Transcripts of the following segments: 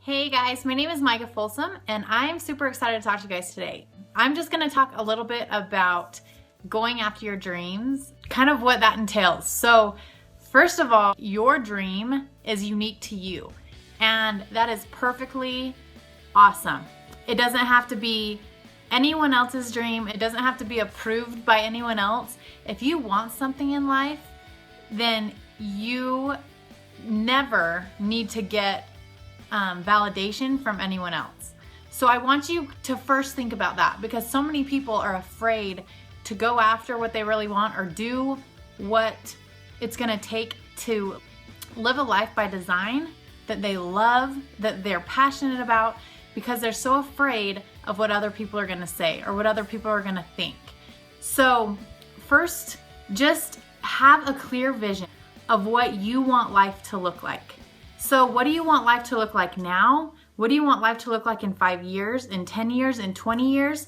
Hey guys, my name is Micah Folsom and I'm super excited to talk to you guys today. I'm just going to talk a little bit about going after your dreams, kind of what that entails. So first of all, your dream is unique to you and that is perfectly awesome. It doesn't have to be anyone else's dream. It doesn't have to be approved by anyone else. If you want something in life, then you never need to get validation from anyone else. So I want you to first think about that, because so many people are afraid to go after what they really want or do what it's gonna take to live a life by design that they love, that they're passionate about, because they're so afraid of what other people are gonna say or what other people are gonna think. So first, just have a clear vision of what you want life to look like. So what do you want life to look like now? What do you want life to look like in 5 years, in 10 years, in 20 years?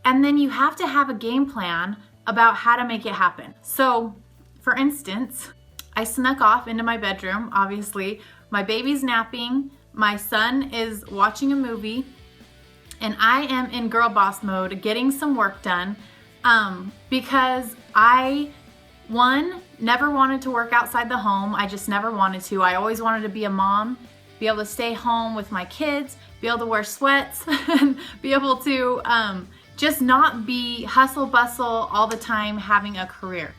And then you have to have a game plan about how to make it happen. So for instance, I snuck off into my bedroom, obviously. My baby's napping, my son is watching a movie, and I am in girl boss mode getting some work done because I, never wanted to work outside the home. I just never wanted to. I always wanted to be a mom, be able to stay home with my kids, be able to wear sweats, and be able to just not be hustle bustle all the time having a career.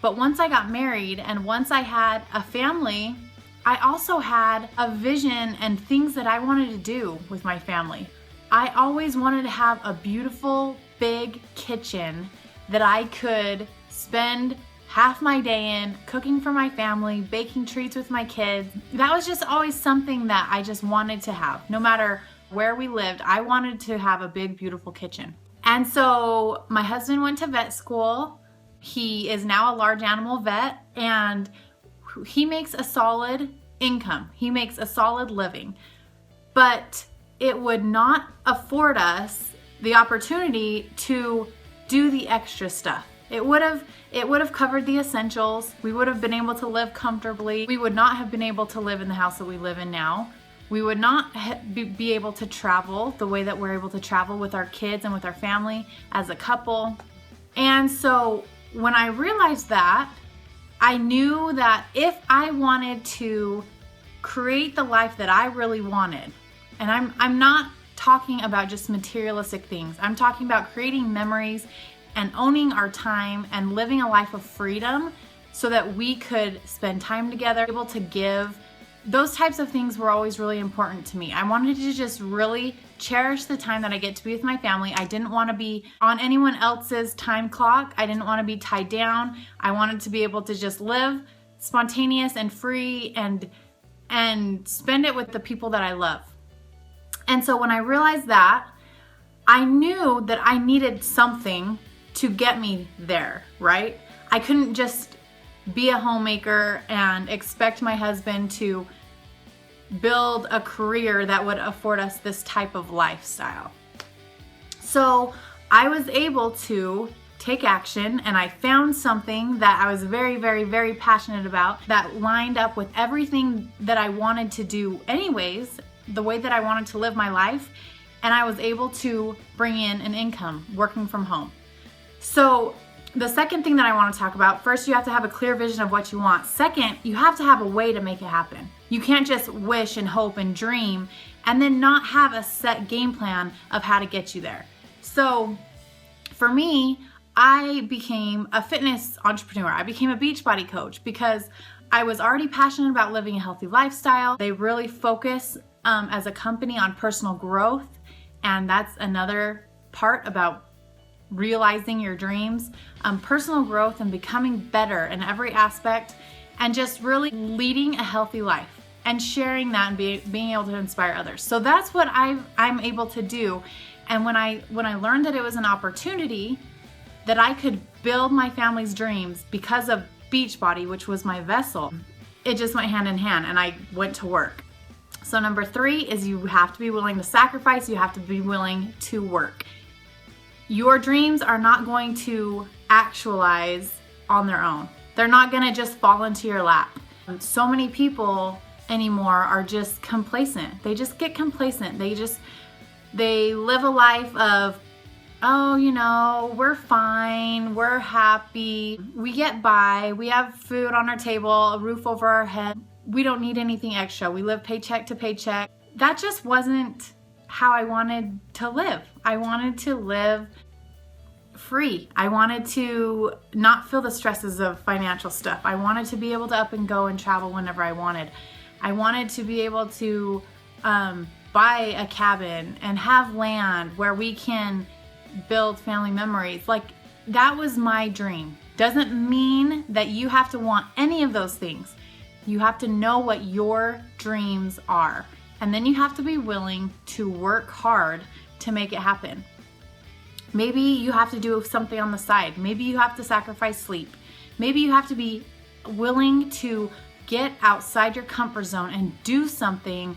But once I got married and once I had a family, I also had a vision and things that I wanted to do with my family. I always wanted to have a beautiful, big kitchen that I could spend half my day in, cooking for my family, baking treats with my kids. That was just always something that I just wanted to have. No matter where we lived, I wanted to have a big, beautiful kitchen. And so my husband went to vet school. He is now a large animal vet, and he makes a solid income. He makes a solid living. But it would not afford us the opportunity to do the extra stuff. It would have covered the essentials. We would have been able to live comfortably. We would not have been able to live in the house that we live in now. We would not be able to travel the way that we're able to travel with our kids and with our family as a couple. And so when I realized that, I knew that if I wanted to create the life that I really wanted, and I'm not talking about just materialistic things. I'm talking about creating memories and owning our time and living a life of freedom so that we could spend time together, able to give. Those types of things were always really important to me. I wanted to just really cherish the time that I get to be with my family. I didn't want to be on anyone else's time clock. I didn't want to be tied down. I wanted to be able to just live spontaneous and free and spend it with the people that I love. And so when I realized that, I knew that I needed something to get me there, right? I couldn't just be a homemaker and expect my husband to build a career that would afford us this type of lifestyle. So I was able to take action, and I found something that I was very, very, very passionate about that lined up with everything that I wanted to do anyways, the way that I wanted to live my life, and I was able to bring in an income working from home. So the second thing that I want to talk about, first, you have to have a clear vision of what you want. Second, you have to have a way to make it happen. You can't just wish and hope and dream and then not have a set game plan of how to get you there. So for me, I became a fitness entrepreneur. I became a Beachbody coach because I was already passionate about living a healthy lifestyle. They really focus as a company on personal growth, and that's another part about realizing your dreams, personal growth and becoming better in every aspect, and just really leading a healthy life and sharing that and being able to inspire others. So that's what I'm able to do. And when I learned that it was an opportunity that I could build my family's dreams because of Beachbody, which was my vessel, it just went hand in hand, and I went to work. So number 3 is you have to be willing to sacrifice. You have to be willing to work. Your dreams are not going to actualize on their own. They're not going to just fall into your lap. So many people anymore are just complacent. They just get complacent. They live a life of, oh, you know, we're fine, we're happy, we get by, we have food on our table, a roof over our head, we don't need anything extra, we live paycheck to paycheck. That just wasn't how I wanted to live. I wanted to live free. I wanted to not feel the stresses of financial stuff. I wanted to be able to up and go and travel whenever I wanted. I wanted to be able to buy a cabin and have land where we can build family memories. Like, that was my dream. Doesn't mean that you have to want any of those things. You have to know what your dreams are. And then you have to be willing to work hard to make it happen. Maybe you have to do something on the side. Maybe you have to sacrifice sleep. Maybe you have to be willing to get outside your comfort zone and do something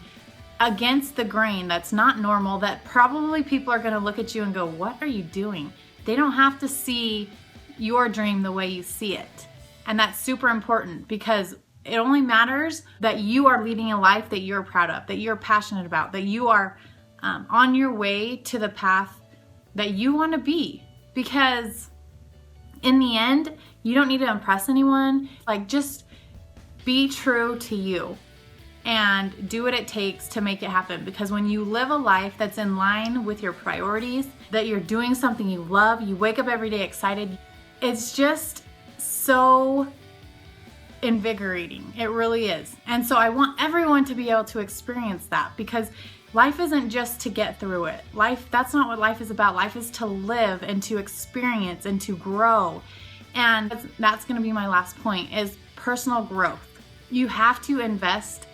against the grain that's not normal, that probably people are going to look at you and go, what are you doing? They don't have to see your dream the way you see it. And that's super important, because it only matters that you are leading a life that you're proud of, that you're passionate about, that you are on your way to the path that you want to be. Because in the end, you don't need to impress anyone. Like, just be true to you and do what it takes to make it happen. Because when you live a life that's in line with your priorities, that you're doing something you love, you wake up every day excited, it's just so invigorating. It really is. And so I want everyone to be able to experience that, because life isn't just to get through it. That's not what life is about. Life is to live and to experience and to grow. And that's going to be my last point, is personal growth. You have to invest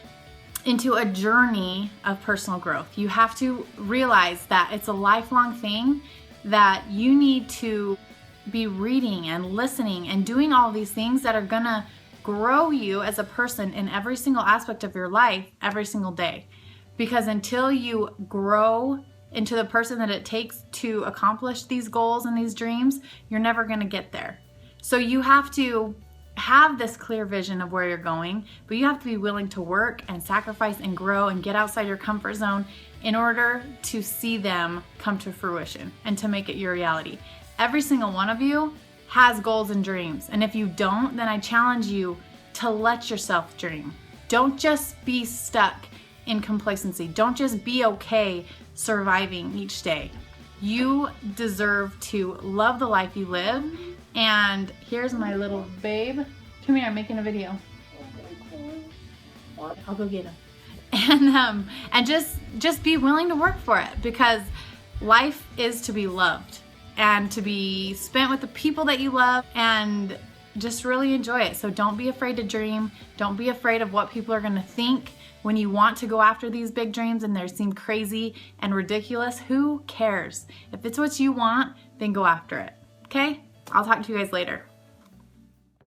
into a journey of personal growth. You have to realize that it's a lifelong thing, that you need to be reading and listening and doing all these things that are going to grow you as a person in every single aspect of your life every single day. Because until you grow into the person that it takes to accomplish these goals and these dreams, you're never going to get there. So you have to have this clear vision of where you're going, but you have to be willing to work and sacrifice and grow and get outside your comfort zone in order to see them come to fruition and to make it your reality. Every single one of you has goals and dreams. And if you don't, then I challenge you to let yourself dream. Don't just be stuck in complacency. Don't just be okay surviving each day. You deserve to love the life you live. And here's my little babe. Come here, I'm making a video. I'll go get him. And just be willing to work for it, because life is to be loved and to be spent with the people that you love, and just really enjoy it. So don't be afraid to dream. Don't be afraid of what people are going to think when you want to go after these big dreams and they seem crazy and ridiculous. Who cares? If it's what you want, then go after it. Okay? I'll talk to you guys later.